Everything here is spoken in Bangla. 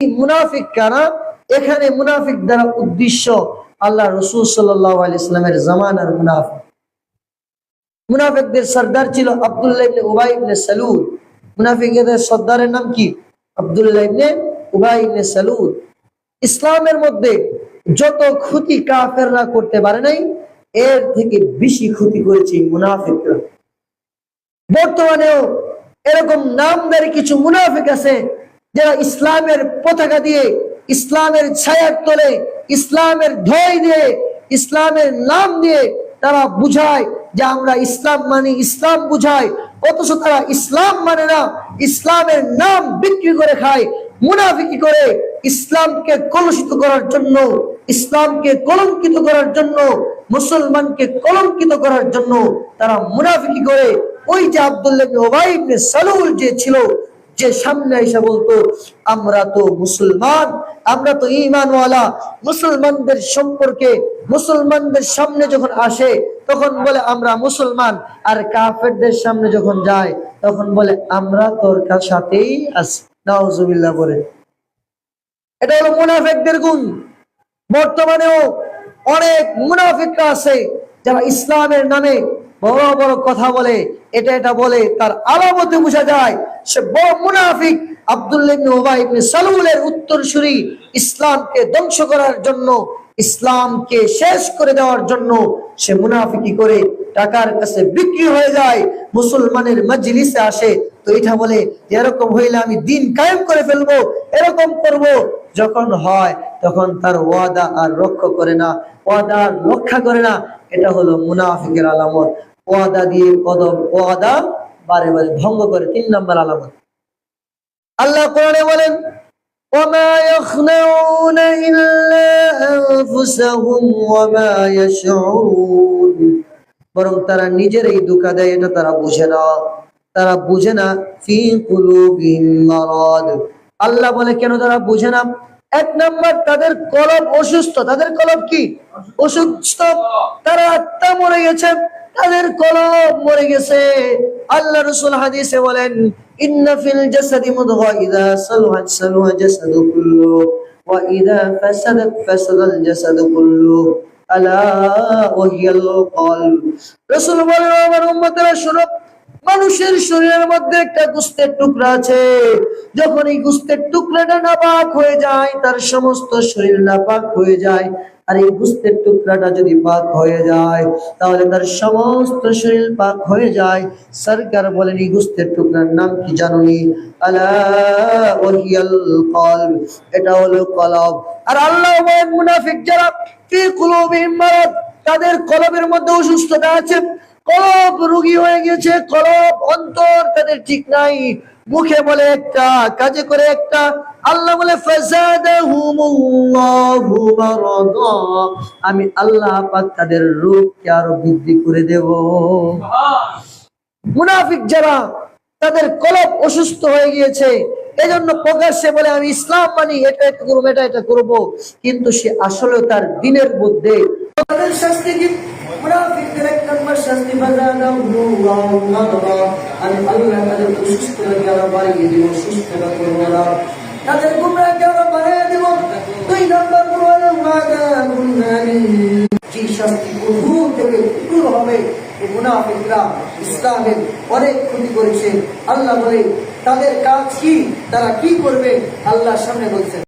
মুনাফিক কারা? এখানে মুনাফিক দ্বারা উদ্দেশ্য আল্লাহ রাসূল সাল্লাল্লাহু আলাইহি ওয়াসাল্লামের জামানার মুনাফিক। মুনাফিকদের সর্দার ছিল আব্দুল্লাহ ইবনে উবাই ইবনে সালুল। মুনাফিকদের সর্দারের নাম কি? আব্দুল্লাহ ইবনে উবাই ইবনে সালুল। ইসলামের মধ্যে যত ক্ষতি কাফেররা করতে পারে নাই, এর থেকে বেশি ক্ষতি করেছে মুনাফিকরা। বর্তমানেও এরকম নামদারি কিছু মুনাফিক আছে যারা ইসলামের পতাকা দিয়ে, ইসলামের ছায়ার তলে, ইসলামের ধ্বজ দিয়ে, ইসলামের নাম দিয়ে তারা বুঝায় যে আমরা ইসলাম মানি, ইসলাম বুঝায়, অথচ তারা ইসলাম মানে না, ইসলামের নাম বিক্রি করে খায়। মুনাফিকি করে ইসলামকে কলুষিত করার জন্য, ইসলামকে কলঙ্কিত করার জন্য, মুসলমানকে কলঙ্কিত করার জন্য তারা মুনাফিকি করে। ওই যে আব্দুল্লাহ ইবনে উবাই ইবনে সালুল যে ছিল, যে সামনে এসে বলতো আমরা তো মুসলমান, আমরা তো ঈমানওয়ালা, মুসলমানদের সম্পর্কে, মুসলমানদের সামনে যখন আসে তখন বলে আমরা মুসলমান, আর কাফেরদের সামনে যখন যায় তখন বলে আমরা তোর সাথেই আছি। নাউজুবিল্লাহ বলে। এটা হলো মুনাফিকদের গুণ। বর্তমানেও অনেক মুনাফিকরা আছে যারা ইসলামের নামে বড় বড় কথা বলে, এটা বলে, তার আলামতে বোঝা যায় সে বড় মুনাফিক। আব্দুল্লাহ ইবনে উবাই ইবনে সালুলের উত্তরসূরি, ইসলামকে ধ্বংস করার জন্য, ইসলামকে শেষ করে দেওয়ার জন্য সে মুনাফিকি করে টাকার কাছে বিক্রি হয়ে যায়, মুসলমানের মজলিসে আসে তো এটা বলে এরকম হইলে আমি দিন কায়েম করে ফেলবো, এরকম করব। যখন হয় তখন তার ওয়াদা আর রক্ষা করে না, ওয়াদা আর রক্ষা করে না। এটা হলো মুনাফিকের আলামত। ওয়াদা দিয়ে ওয়াদা বারে বারে ভঙ্গ করে, 3 নম্বর আলামত। আল্লাহ কোরআনে বলেন ওয়ামা ইয়াখনাউনা ইল্লা আনফুসাহুম ওয়ামা ইয়াশউরুন, বরং তারা নিজেরাই ধোঁকা দেয়, এটা তারা বুঝে না। তারা বুঝে না ফি কুলুবিহিম মারাদ। আল্লাহ বলে কেন তারা বুঝে না? 1 নম্বর তাদের কলব অসুস্থ। তাদের কলব কি? অসুস্থ। তারা আত্মা মরে গেছে, তাদের কলব মরে গেছে। আল্লাহ রাসূল হাদিসে বলেন ইন্না ফিল জাসাদি মুদগা ইযা সালুহাত সালুহা জাসাদু কুল্লু ওয়া ইযা ফাসাদাত ফাসাদাল জাসাদু কুল্লু আলা ওয়া হিয়াল কলব। রাসূল বলেন আমার উম্মতেরা শুনো, মানুষের শরীরের মধ্যে একটা গোশতের টুকরা আছে, যখন এই গোশতের টুকরাটা নাপাক হয়ে যায় তার সমস্ত শরীর নাপাক হয়ে যায়। আর এই গোশতের টুকরাটা যদি পাক হয়ে যায় তাহলে তার সমস্ত শরীর পাক হয়ে যায়। সরকার বলেন এই গোশতের টুকরার নাম কি জানোনি? আলা ওয়াহিয়াল কলব, এটা হলো কলব। আর আল্লাহ বলেন মুনাফিক যারা ফি কুলুবিহিম মারাদ, তাদের কলবের মধ্যে অসুস্থতা আছে, কলব রোগী হয়ে গেছে, কলব অন্তর তাদের ঠিক নাই। মুখে বলে একটা, কাজে করে একটা। আল্লাহ বলে ফাযাদাহুমুল্লাহু মারাদা, আমি আল্লাহ পাক তাদের রোগকে আরো বৃদ্ধি করে দেব। মুনাফিক যারা তাদের কলব অসুস্থ হয়ে গিয়েছে, এজন্য প্রকাশ্যে বলে আমি ইসলাম মানি, এটা করবো, এটা করবো, কিন্তু সে আসলে তার দিনের মধ্যে তাদের শাস্তি কি? মুনাফিকদের 1 নম্বর শাস্তি ফাযাদাহুমুল্লাহু মারাদা, আমি আল্লাহ তাদের অসুস্থতাকে আরো বাড়িয়ে দেব, সুস্থতা করবো না, তাদের গুনাহকে আরো বাড়িয়ে দেব। 2 নম্বর যে শাস্তি দূর থেকে দূর হবে। এই মুনাফিকরা ইসলামের অনেক ক্ষতি করেছে। আল্লাহ বলে তাদের কাজ কি, তারা কি করবে? আল্লাহর সামনে বলছেন